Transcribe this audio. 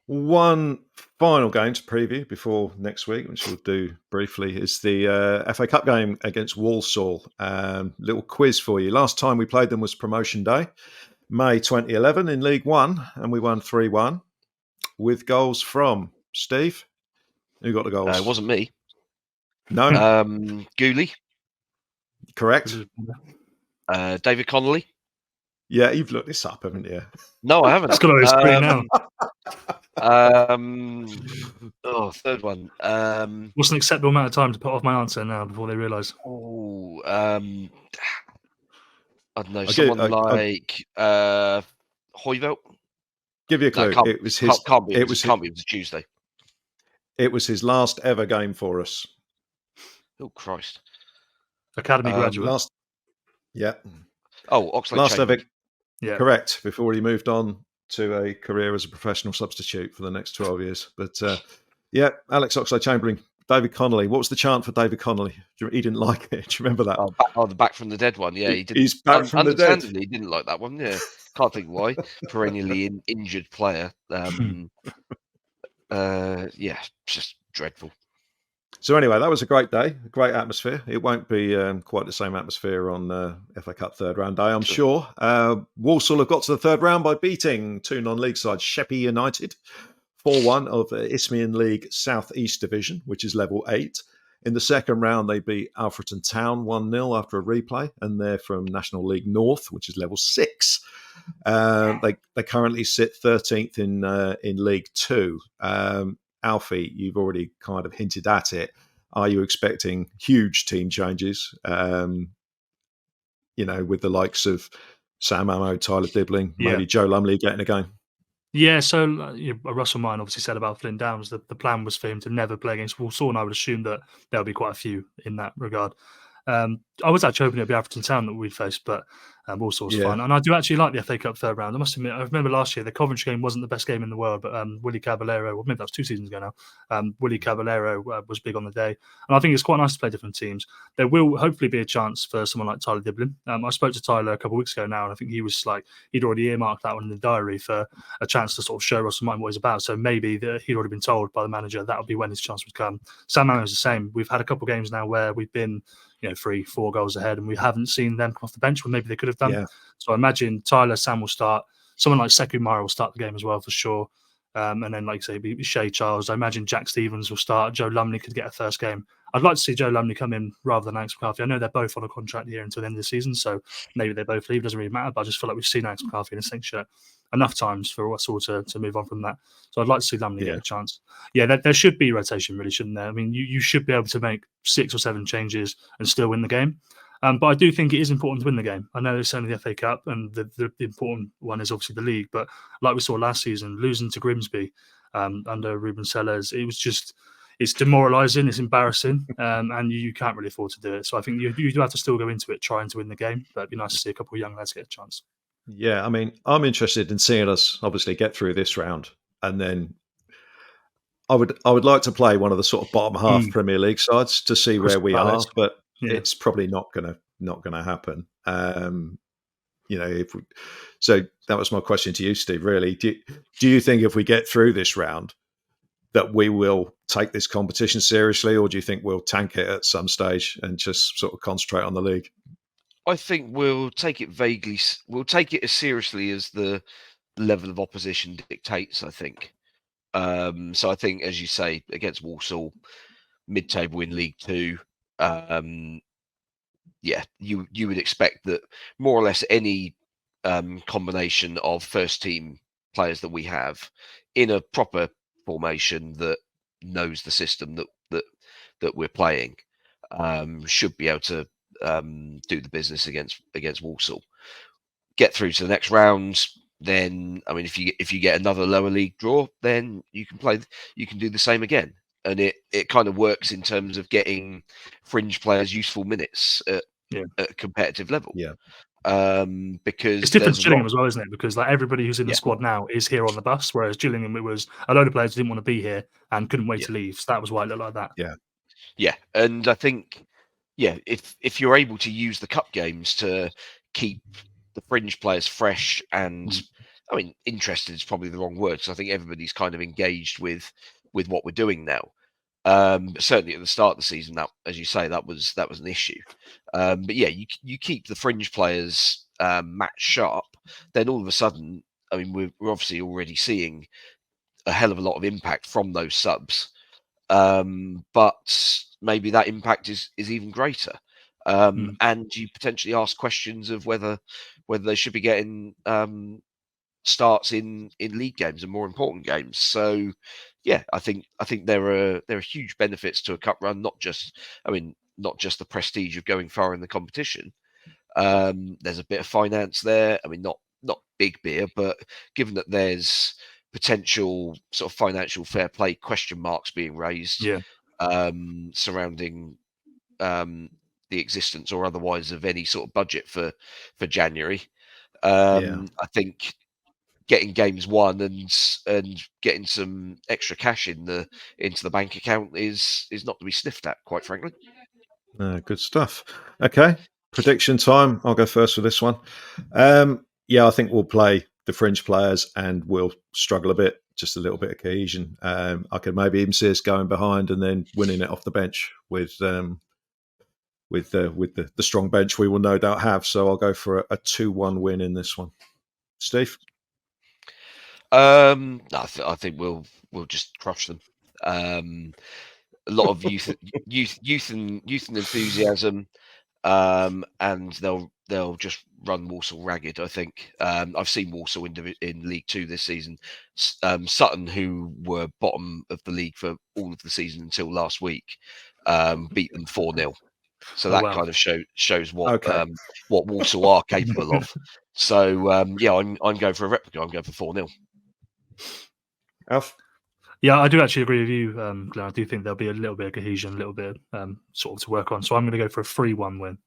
One final game to preview before next week, which we'll do briefly, is the FA Cup game against Walsall. Little quiz for you. Last time we played them was Promotion Day, May 2011 in League One, and we won 3-1 with goals from Steve. Who got the goals? It wasn't me. No. Gooley. Correct. David Connolly. Yeah, you've looked this up, haven't you? No, I haven't. It's got on his screen now. Third one. What's an acceptable amount of time to put off my answer now before they realise? I don't know, someone like Hoyvelt. Give you a clue. It was his. It was Tuesday. It was his last ever game for us. Oh Christ! Academy graduate. Oxlade. Last ever. Yeah, correct. Before he moved on to a career as a professional substitute for the next 12 years. But Alex Oxlade-Chamberlain, David Connolly. What was the chant for David Connolly? He didn't like it. Do you remember that? The back from the dead one. Yeah, he didn't. He's back from the dead. Understandably, he didn't like that one. Yeah, can't think why. Perennially injured player. Just dreadful. So anyway, that was a great day, a great atmosphere. It won't be quite the same atmosphere on FA Cup third round day, I'm sure. Walsall have got to the third round by beating two non-league sides, Sheppey United, 4-1 of Isthmian League South East Division, which is level 8. In the second round, they beat Alfreton Town 1-0 after a replay, and they're from National League North, which is level 6. They currently sit 13th in League 2. Alfie, you've already kind of hinted at it. Are you expecting huge team changes? With the likes of Sam Ammo, Tyler Dibbling, maybe Joe Lumley getting a game? Yeah, so Russell Mine obviously said about Flynn Downs that the plan was for him to never play against Walsall, and I would assume that there'll be quite a few in that regard. I was actually hoping it'd be Alfreton Town that we'd face, but Walsall's fine. And I do actually like the FA Cup third round. I must admit, I remember last year the Coventry game wasn't the best game in the world, but Willie Caballero, well, maybe that was 2 seasons ago now. Willie Caballero was big on the day, and I think it's quite nice to play different teams. There will hopefully be a chance for someone like Tyler Diblin. I spoke to Tyler a couple of weeks ago now, and I think he was like he'd already earmarked that one in the diary for a chance to sort of show Russell Mine what he's about. So maybe he'd already been told by the manager that would be when his chance would come. Sam Mann is the same. We've had a couple of games now where we've been 3-4 goals ahead, and we haven't seen them come off the bench when maybe they could have done. So I imagine Tyler, Sam will start. Someone like Sekou Mara will start the game as well for sure. And then, like I say, Shea Charles. I imagine Jack Stevens will start. Joe Lumley could get a first game. I'd like to see Joe Lumley come in rather than Alex McCarthy. I know they're both on a contract here until the end of the season, so maybe they both leave. It doesn't really matter, but I just feel like we've seen Alex McCarthy in a Saints shirt enough times for us all to move on from that. So I'd like to see Lumley get a chance. Yeah, there should be rotation, really, shouldn't there? I mean, you should be able to make 6 or 7 changes and still win the game. But I do think it is important to win the game. I know it's only the FA Cup, and the important one is obviously the league. But like we saw last season, losing to Grimsby under Ruben Sellers, it's demoralising, it's embarrassing, and you can't really afford to do it. So I think you do have to still go into it trying to win the game. But it'd be nice to see a couple of young lads get a chance. Yeah, I mean, I'm interested in seeing us obviously get through this round, and then I would like to play one of the sort of bottom half Premier League sides to see where we are, but it's probably not gonna happen. So that was my question to you, Steve. Really, do you think if we get through this round that we will take this competition seriously, or do you think we'll tank it at some stage and just sort of concentrate on the league? I think we'll take it vaguely. We'll take it as seriously as the level of opposition dictates, I think. So I think, as you say, against Walsall, mid-table in League 2, you would expect that more or less any combination of first-team players that we have in a proper formation that knows the system that we're playing should be able to do the business against Walsall. Get through to the next round. Then, I mean, if you get another lower league draw, then you can do the same again, and it kind of works in terms of getting fringe players useful minutes at a competitive level. Yeah, because it's different to Gillingham as well, isn't it? Because like everybody who's in the squad now is here on the bus, whereas Gillingham, it was a load of players who didn't want to be here and couldn't wait to leave. So that was why it looked like that. Yeah, and I think if you're able to use the cup games to keep the fringe players fresh and I mean, interested is probably the wrong word, because I think everybody's kind of engaged with what we're doing now. But certainly at the start of the season, that, as you say, that was an issue. But yeah, you keep the fringe players match sharp, then all of a sudden, I mean, we're obviously already seeing a hell of a lot of impact from those subs. But maybe that impact is even greater. And you potentially ask questions of whether they should be getting starts in league games and more important games. So yeah, I think there are huge benefits to a cup run, not just the prestige of going far in the competition. There's a bit of finance there. I mean, not big beer, but given that there's potential sort of financial fair play question marks being raised surrounding the existence or otherwise of any sort of budget for January. I think getting games won and getting some extra cash into the bank account is not to be sniffed at, quite frankly. Good stuff. Okay, prediction time. I'll go first for this one. I think we'll play the fringe players and we'll struggle a bit, just a little bit of cohesion. I could maybe even see us going behind and then winning it off the bench with the strong bench we will no doubt have. So I'll go for a 2-1 win in this one. Steve? I think we'll just crush them. A lot of youth and enthusiasm, and they'll just run Walsall ragged. I think I've seen Walsall in League Two this season. Sutton, who were bottom of the league for all of the season until last week, beat them 4-0. So that kind of shows what Walsall are capable of. So I'm going for a replica. I'm going for 4-0. Alf? Yeah, I do actually agree with you, Glenn. I do think there'll be a little bit of cohesion, a little bit sort of to work on. So I'm going to go for a 3-1 win.